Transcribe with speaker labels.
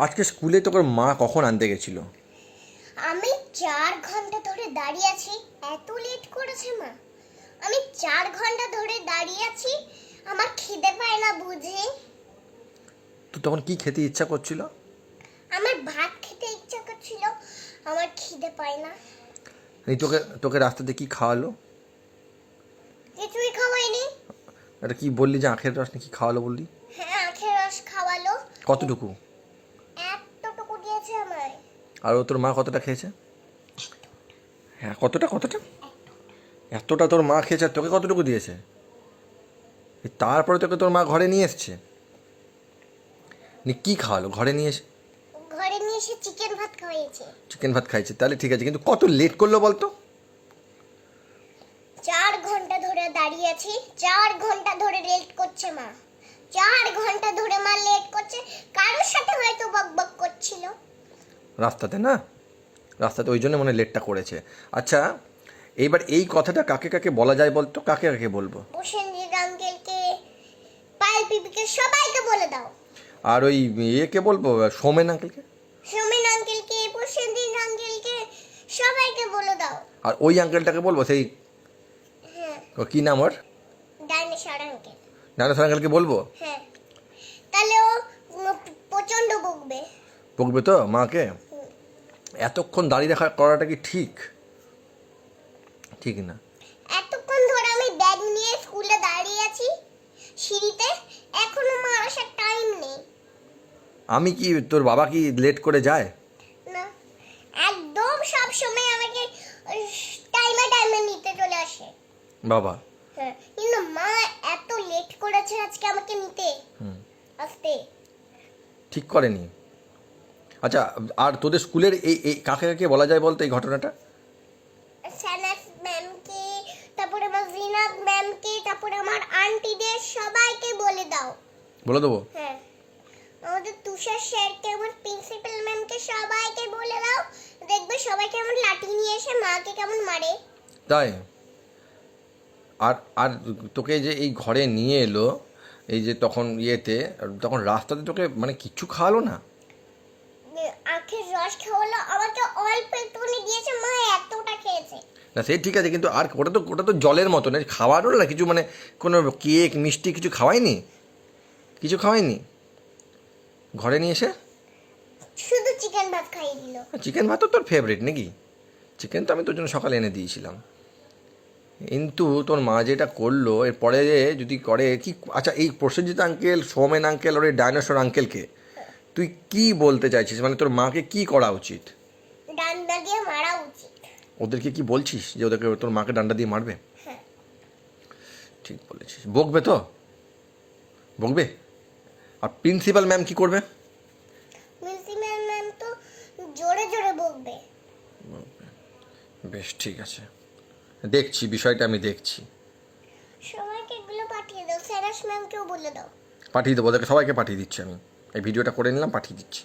Speaker 1: আজকে স্কুলে তোর মা কখন আনতে গেছিল?
Speaker 2: আমি 4 ঘন্টা ধরে দাঁড়িয়ে আছি, এত লেট করেছে মা। আমি 4 ঘন্টা ধরে দাঁড়িয়ে আছি, আমার খিদে পায় না বুঝি।
Speaker 1: তো তখন কি খেতে ইচ্ছা করছিল?
Speaker 2: আমার ভাত খেতে ইচ্ছা করছিল, আমার খিদে পায় না।
Speaker 1: এই তোকে তোকে রাস্তাতে কি খাওয়ালো?
Speaker 2: কিছুই খাওয়াইনি।
Speaker 1: এটা কি বললি যে আখের রস নাকি খাওয়ালো বললি?
Speaker 2: হ্যাঁ, আখের রস খাওয়ালো।
Speaker 1: কতটুকু?
Speaker 2: এতটুকু দিয়েছে আমায়।
Speaker 1: আর ও তোর মা কতটা খেয়েছে? হ্যাঁ, কতটা কতটা? এতটা তোর মা খেয়েছে আর তোকে কতটুকু দিয়েছে? তারপরে তোকে তোর মা ঘরে নিয়ে এসছে। কি খাওয়ালো ঘরে নিয়ে এসে?
Speaker 2: ঘরে নিয়ে এসে চিকেন ভাত খাওয়াইছে।
Speaker 1: চিকেন ভাত খাইছে, তাহলে ঠিক আছে, কিন্তু কত লেট করলো বলতো?
Speaker 2: 4 ঘন্টা ধরে দাঁড়িয়ে আছি, 4 ঘন্টা ধরে লেট করছে মা। 4 ঘন্টা ধরে মা লেট করছে, কারোর সাথে হয়তো বকবক করছিল।
Speaker 1: রাস্তাতে না, রাস্তাতে ওই জন্য মনে হয় লেটটা করেছে। আচ্ছা, এইবার এই কথাটা কাকে কাকে বলা যায় বলতো? কাকে কাকে বলবো?
Speaker 2: প্রসেনজিৎ আঙ্কেলকে, পায়েল পিপিকে, সবাইকে বলে দাও।
Speaker 1: আর ওই ইয়েকে বলবো, সোমেন আঙ্কেলকে?
Speaker 2: সোমেন আঙ্কেলকে, প্রসেনজিৎ আঙ্কেলকে, সবাইকে বলে দাও।
Speaker 1: আর ওই আঙ্কেলটাকে বলবো, সেই
Speaker 2: হ্যাঁ,
Speaker 1: ও কি নাম ওর?
Speaker 2: Dinosaur uncle.
Speaker 1: ডাইনোসর আঙ্কেলকে বলবো?
Speaker 2: হ্যাঁ, তাহলে ও প্রচন্ড বকবে।
Speaker 1: বকবে তো মাকে? এতক্ষণ দাঁড়িয়ে রাখা করাটা কি ঠিক? ঠিক না।
Speaker 2: এতক্ষণ ধরে আমি ব্যাগ নিয়ে স্কুলে দাঁড়িয়ে আছি সিঁড়িতে, এখনো মা আসার টাইম নেই।
Speaker 1: আমি কি, তোর বাবা কি লেট করে যায়?
Speaker 2: না, একদম সব সময় আমাকে টাইমে টাইমে নিতে চলে আসে।
Speaker 1: বাবা?
Speaker 2: হ্যাঁ, কিন্তু মা এত লেট করেছে আজকে আমাকে নিতে আসতে।
Speaker 1: ঠিক করেনি। আচ্ছা, আর তোদের স্কুলের এই এই কাকে কাকে বলা যায় বলতো এই ঘটনাটা?
Speaker 2: সানাস ম্যামকে, তারপরে আমার জিনাত ম্যামকে, তারপরে আমার আন্টিদের সবাইকে বলে দাও।
Speaker 1: বলে দেবো?
Speaker 2: হ্যাঁ, আমাদের তুষার স্যারকে, আমার প্রিন্সিপাল ম্যামকে, সবাইকে বলে দাও। দেখবে সবাই কেমন লাঠি নিয়ে এসে মাকে কেমন মারে।
Speaker 1: তাই? আর আর তোকে যে এই ঘরে নিয়ে এলো, এই যে তখন ইয়েতে, তখন রাস্তাতে তোকে মানে কিচ্ছু খাওয়ালো না?
Speaker 2: আখের রস খাওয়ালো, আমাকে অল্প একটুখানি দিয়েছে, মা এতটা খেয়েছে।
Speaker 1: না সে ঠিক আছে, কিন্তু আর ওটা তো জলের মতো না, খাওয়ারও না কিছু, মানে কোনো কেক মিষ্টি কিছু খাওয়ায়নি? কিছু খাওয়ায়নি ঘরে নিয়ে এসে?
Speaker 2: শুধু চিকেন ভাত খাইয়ে দিল।
Speaker 1: চিকেন ভাত তো তোর ফেভারিট নাকি? চিকেন তো আমি তোর জন্য সকালে এনে দিয়েছিলাম। কিন্তু তোর মা যেটা করলো এরপরে যদি করে কি, আচ্ছা এই প্রসেনজিৎ আঙ্কেল, সৌমেন আঙ্কেল আর এই ডাইনোসর আঙ্কেলকে তুই কি বলতে চাইছিস? মানে তোর মাকে কি করা উচিত?
Speaker 2: ডান্ডা দিয়ে মারা উচিত।
Speaker 1: ওদেরকে কি বলছিস যে ওদেরকে, তোর মাকে ডান্ডা দিয়ে মারবে?
Speaker 2: হ্যাঁ।
Speaker 1: ঠিক বলেছিস। বকবে তো? বকবে? আর প্রিন্সিপাল ম্যাম কি করবে?
Speaker 2: প্রিন্সিপাল ম্যাম তো জোরে জোরে বকবে।
Speaker 1: বেশ ঠিক আছে, দেখছি বিষয়টা, আমি দেখছি।
Speaker 2: সবাইকে এগুলো পাঠিয়ে দাও, স্যারাস ম্যামকেও বলে দাও।
Speaker 1: পাঠিয়ে দেবো, ওদেরকে সবাইকে পাঠিয়ে দিচ্ছি, আমি এই ভিডিওটা করে নিলাম, পাঠিয়ে দিচ্ছি।